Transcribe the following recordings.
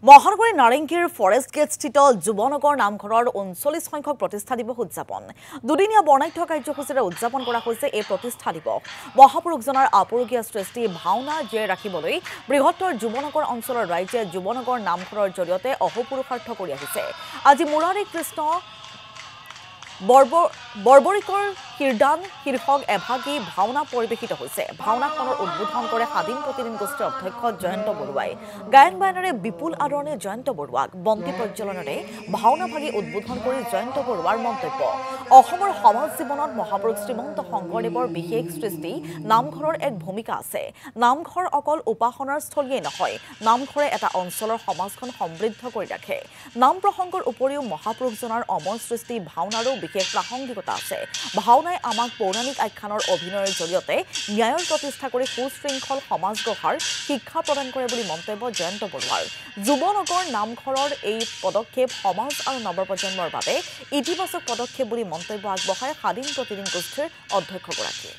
মহানগৰী নাৰেংগীৰ ফৰেষ্ট গেটস্থিত যুৱনগৰ নামঘৰৰ ৩৯ সংখ্যক প্ৰতিষ্ঠা দিৱস উদযাপন দুদিনীয়া বৰ্ণাঢ্য কাৰ্যসূচীৰে উদযাপন কৰা হৈছে এই প্ৰতিষ্ঠা দিৱস মহাপুৰুষজনাৰ আপুৰুগীয়া সৃষ্টি ভাওনা জীয়াই ৰাখিবলৈ বৃহত্তৰ যুৱনগৰ অঞ্চলৰ ৰাইজে যুৱনগৰ নামঘৰৰ জৰিয়তে অহোপুৰুষাৰ্থ কৰি আহিছে আজি মুৰাৰী কৃষ্ণ বৰ্বৰিকৰ কীৰ্দান শীৰ্ষক এভাগী ভাওনা পৰিৱেশিত হৈছে ভাওনাখনৰ উদ্বোধন কৰে স্বাধীন প্ৰতিদিন গোষ্ঠীৰ অধ্যক্ষ জয়ন্ত বৰুৱাই গায়ন বায়নেৰে বিপুল আদৰণে জয়ন্ত বৰুৱাক বন্তি প্ৰজ্বলনেৰে ভাওনা ভাগী উদ্বোধন কৰি জয়ন্ত বৰুৱাৰ মন্তব্য অসমৰ সমাজ জীৱনত মহাপুৰুষ শ্ৰীমন্ত শংকৰদেৱৰ বিশেষ সৃষ্টি নামঘৰৰ এক ভূমিকা আছে নামঘৰ অকল উপাসনাৰ স্থলীয়ে নহয় নামঘৰে এটা অঞ্চলৰ সমাজখন সমৃদ্ধ কৰি ৰাখে নাম প্ৰসংগৰ উপৰিও মহাপুৰুষজনাৰ অমৰ সৃষ্টি ভাওনাৰো বিশেষ প্ৰাসংগিকতা আছে ভাওনাই আমাক পৌৰাণিক আখ্যানৰ অভিনয়ৰ জৰিয়তে ন্যায়ৰ প্ৰতিষ্ঠা কৰি সুশৃংখল সমাজ গঢ়াৰ শিক্ষা প্ৰদান কৰে বুলি মন্তব্য জয়ন্ত বৰুৱাৰ যুৱনগৰ নামঘৰৰ এই পদক্ষেপ সমাজ আৰু নৱপ্ৰজন্মৰ বাবে ইতিবাচক পদক্ষেপ বুলি মন্তব্য আগবঢ়ায় স্বাধীন প্ৰতিদিন গোষ্ঠীৰ অধ্যক্ষগৰাকীয়ে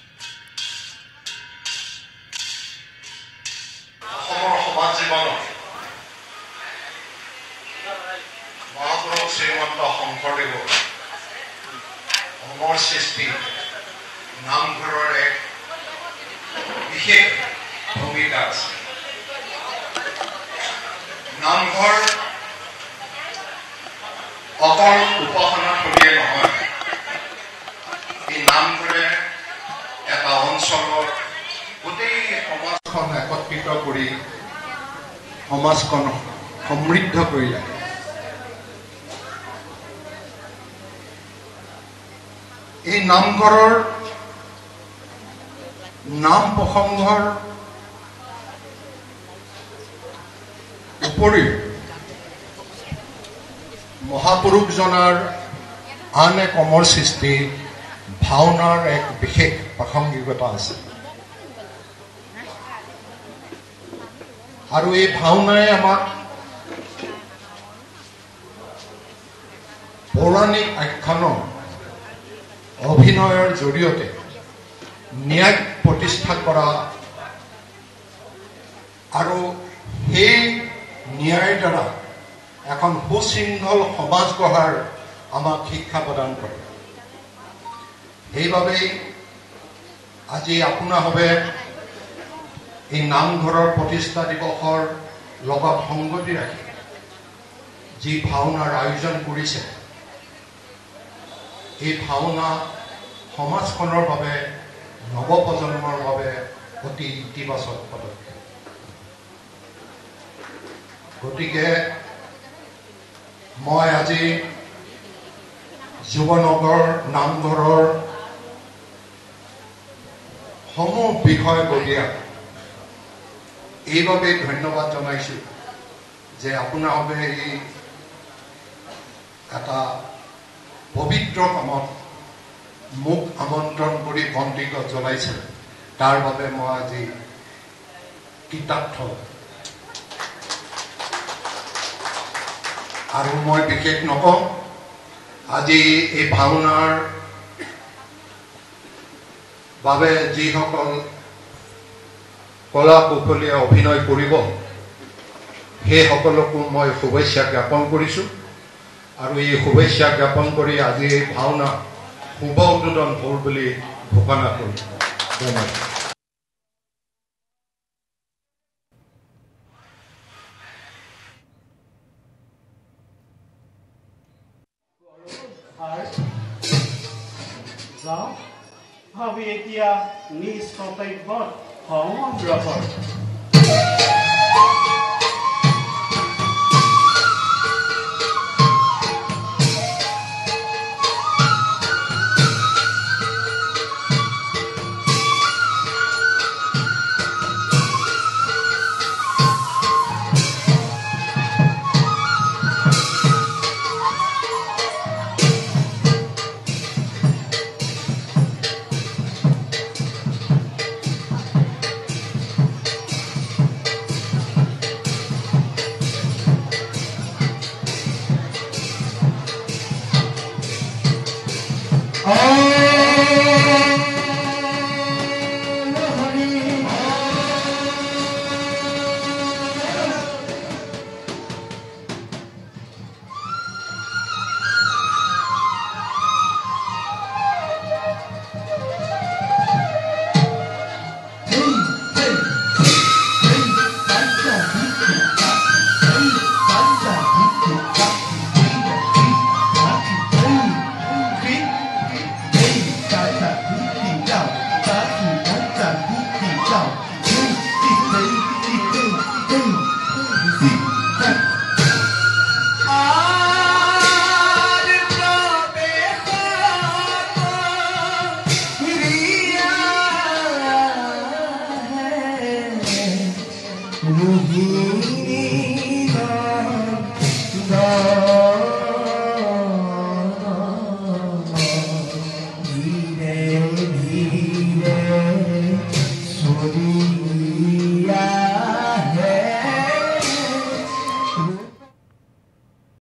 মহাপুৰুষ শ্ৰীমন্ত শংকৰদেৱৰ অমৰ সৃষ্টি নামঘৰৰ এক বিশেষ ভূমিকা আছে নামঘৰ অকল উপাসনা থলীয়ে নহয় এই নামঘৰে এটা অঞ্চলৰ গোটেই সমাজখন একত্ৰিত কৰি সমাজখন সমৃদ্ধ কৰি ৰাখে এই নামঘৰৰ নাম প্ৰসংগৰ উপৰিও মহাপুৰুষজনাৰ আন এক অমৰ সৃষ্টি ভাওনাৰ এক বিশেষ প্ৰাসংগিকতা আছে আৰু এই ভাওনাই আমাক পৌৰাণিক আখ্যানৰ অভিনয়ৰ জৰিয়তে ন্যায় প্ৰতিষ্ঠা কৰা আৰু সেই ন্যায়ৰ দ্বাৰা এখন সুশৃংখল সমাজ গঢ়াৰ আমাক শিক্ষা প্ৰদান কৰে সেইবাবেই আজি আপোনাভাৱে এই নামঘৰৰ প্ৰতিষ্ঠা দিৱসৰ লগত সংগতি ৰাখি যি ভাওনাৰ আয়োজন কৰিছে এই ভাওনা সমাজখনৰ বাবে নৱপ্ৰজন্মৰ বাবে অতি ইতিবাচক পদক্ষেপ গতিকে মই আজি যুৱনগৰ নামঘৰৰ সমূহ বিষয়ববীয়াক এইবাবে ধন্যবাদ জনাইছোঁ যে আপোনালোকে এই এটা পবিত্ৰ কামত মোক আমন্ত্ৰণ কৰি বন্তি জ্বলাইছে তাৰ বাবে মই আজি কৃতাৰ্থ আৰু মই বিশেষ নকওঁ আজি এই ভাওনাৰ বাবে যিসকল কলা কৌশলীয়ে অভিনয় কৰিব সেইসকলকো মই শুভেচ্ছা জ্ঞাপন কৰিছোঁ আৰু এই শুভেচ্ছা জ্ঞাপন কৰি আজি এই ভাওনা শুভ উদ্বোধন হ'ল বুলি ঘোষণা কৰিছোঁ ধন্যবাদ ভাবি এতিয়া নিজ কৰ্তব্যত সমগ্ৰ Oh